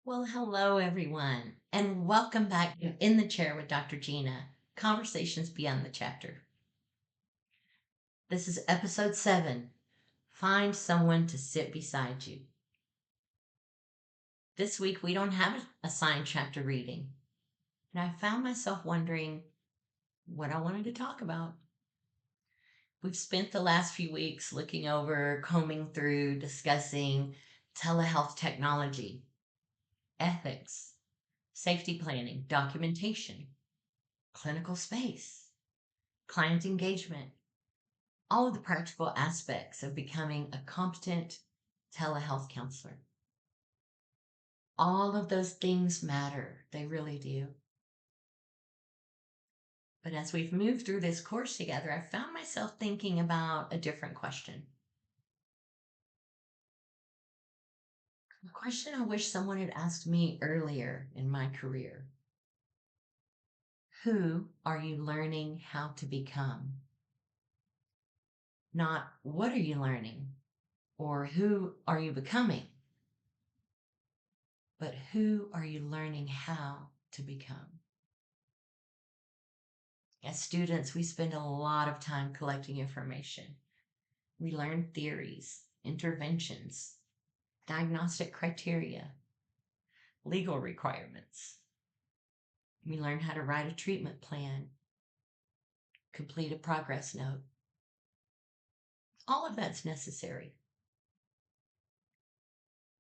Well, hello, everyone, and welcome back to In the Chair with Dr. Gina, Conversations Beyond the Chapter. This is episode 7, Find Someone to Sit Beside You. This week, we don't have an assigned chapter reading, and I found myself wondering what I wanted to talk about. We've spent the last few weeks looking over, combing through, discussing telehealth technology, ethics, safety planning, documentation, clinical space, client engagement, all of the practical aspects of becoming a competent telehealth counselor. All of those things matter. They really do. But as we've moved through this course together, I found myself thinking about a different question. A question I wish someone had asked me earlier in my career. Who are you learning how to become? Not what are you learning or who are you becoming, but who are you learning how to become? As students, we spend a lot of time collecting information. We learn theories, interventions, diagnostic criteria, legal requirements. We learn how to write a treatment plan, complete a progress note. All of that's necessary.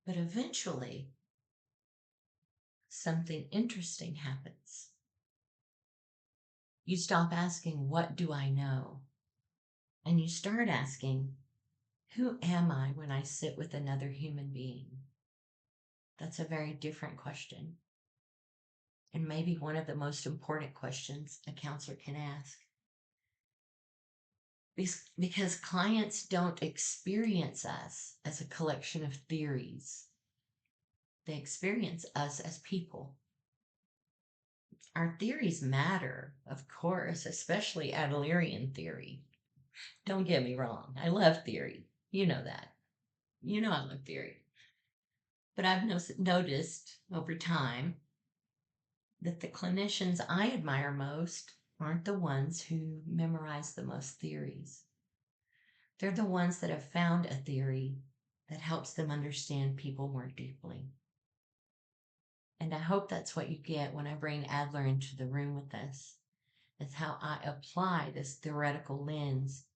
But eventually, something interesting happens. You stop asking, what do I know? And you start asking, who am I when I sit with another human being? That's a very different question. And maybe one of the most important questions a counselor can ask. Because clients don't experience us as a collection of theories. They experience us as people. Our theories matter, of course, especially Adlerian theory. Don't get me wrong. I love theory. You know that. You know I love theory. But I've noticed over time that the clinicians I admire most aren't the ones who memorize the most theories. They're the ones that have found a theory that helps them understand people more deeply. And I hope that's what you get when I bring Adler into the room with us, is how I apply this theoretical lens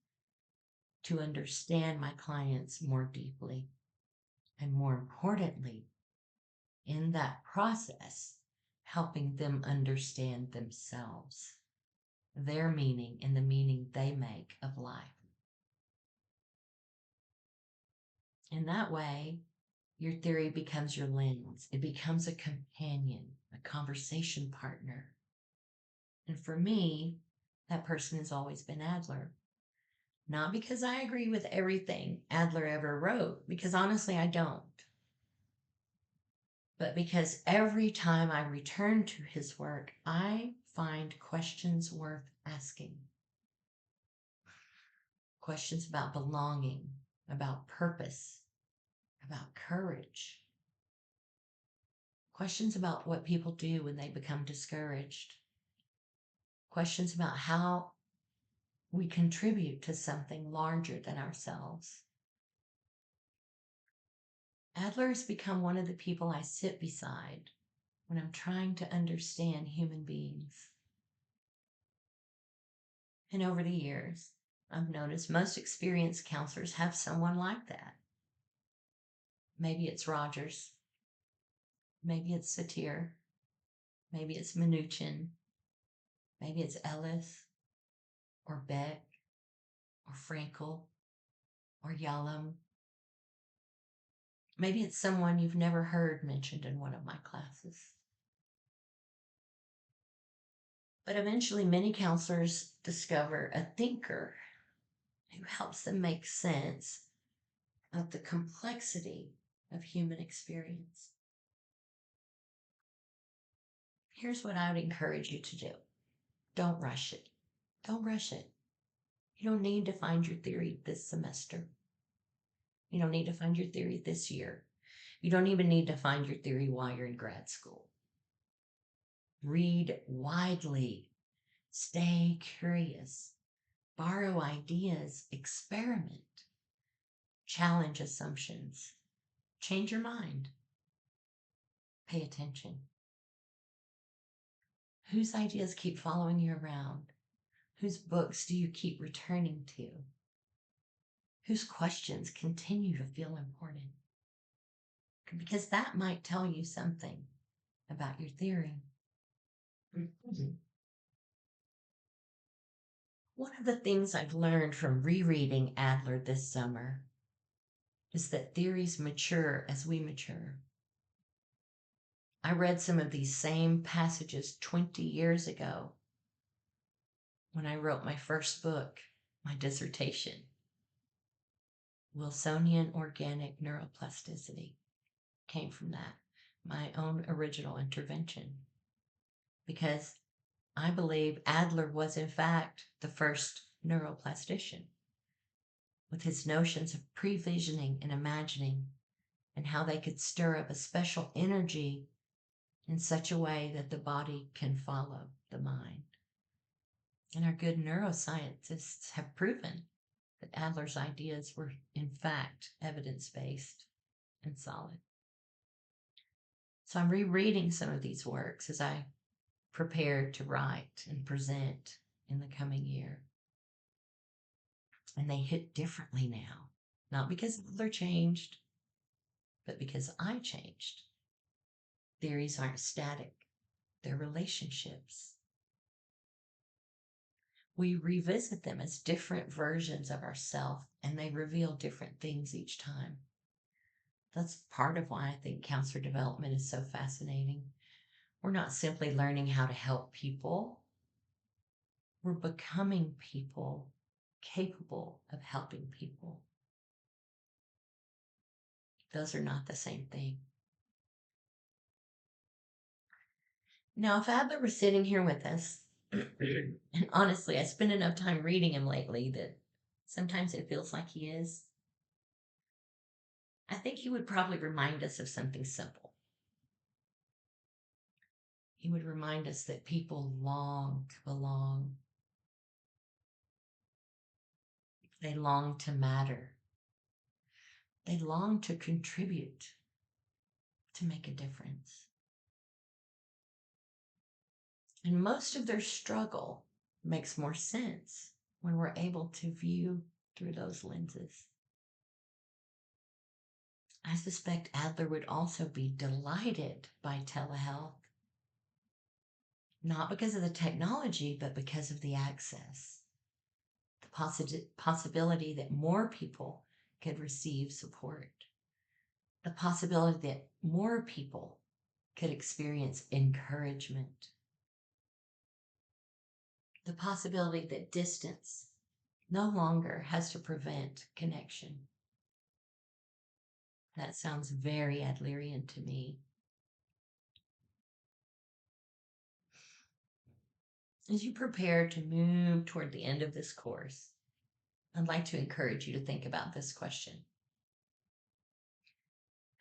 to understand my clients more deeply. And more importantly, in that process, helping them understand themselves, their meaning and the meaning they make of life. In that way, your theory becomes your lens. It becomes a companion, a conversation partner. And for me, that person has always been Adler. Not because I agree with everything Adler ever wrote, because honestly, I don't. But because every time I return to his work, I find questions worth asking. Questions about belonging, about purpose, about courage. Questions about what people do when they become discouraged. Questions about how we contribute to something larger than ourselves. Adler has become one of the people I sit beside when I'm trying to understand human beings. And over the years, I've noticed most experienced counselors have someone like that. Maybe it's Rogers. Maybe it's Satir. Maybe it's Mnuchin. Maybe it's Ellis or Beck or Frankel or Yalom. Maybe it's someone you've never heard mentioned in one of my classes. But eventually, many counselors discover a thinker who helps them make sense of the complexity of human experience. Here's what I would encourage you to do. Don't rush it. Don't rush it. You don't need to find your theory this semester. You don't need to find your theory this year. You don't even need to find your theory while you're in grad school. Read widely, stay curious, borrow ideas, experiment, challenge assumptions, change your mind, pay attention. Whose ideas keep following you around? Whose books do you keep returning to? Whose questions continue to feel important? Because that might tell you something about your theory. One of the things I've learned from rereading Adler this summer is that theories mature as we mature. I read some of these same passages 20 years ago when I wrote my first book, my dissertation, Wilsonian Organic Neuroplasticity, came from that, my own original intervention. Because I believe Adler was, in fact, the first neuroplastician, with his notions of previsioning and imagining, and how they could stir up a special energy in such a way that the body can follow the mind. And our good neuroscientists have proven that Adler's ideas were, in fact, evidence-based and solid. So I'm rereading some of these works as I prepare to write and present in the coming year. And they hit differently now, not because Adler changed, but because I changed. Theories aren't static, they're relationships. We revisit them as different versions of ourselves, and they reveal different things each time. That's part of why I think counselor development is so fascinating. We're not simply learning how to help people. We're becoming people capable of helping people. Those are not the same thing. Now, if Adler was sitting here with us, and honestly, I spend enough time reading him lately that sometimes it feels like he is, I think he would probably remind us of something simple. He would remind us that people long to belong. They long to matter. They long to contribute, to make a difference. And most of their struggle makes more sense when we're able to view through those lenses. I suspect Adler would also be delighted by telehealth, not because of the technology, but because of the access, the possibility that more people could receive support, the possibility that more people could experience encouragement, the possibility that distance no longer has to prevent connection. That sounds very Adlerian to me. As you prepare to move toward the end of this course, I'd like to encourage you to think about this question.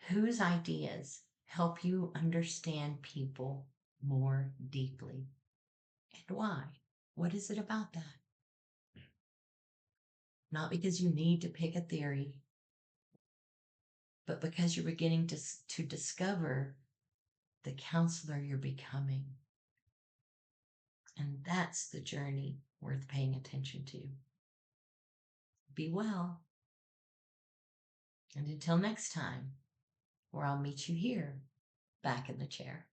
Whose ideas help you understand people more deeply? And why? What is it about that? Not because you need to pick a theory, but because you're beginning to discover the counselor you're becoming. And that's the journey worth paying attention to. Be well. And until next time, where I'll meet you here, back in the chair.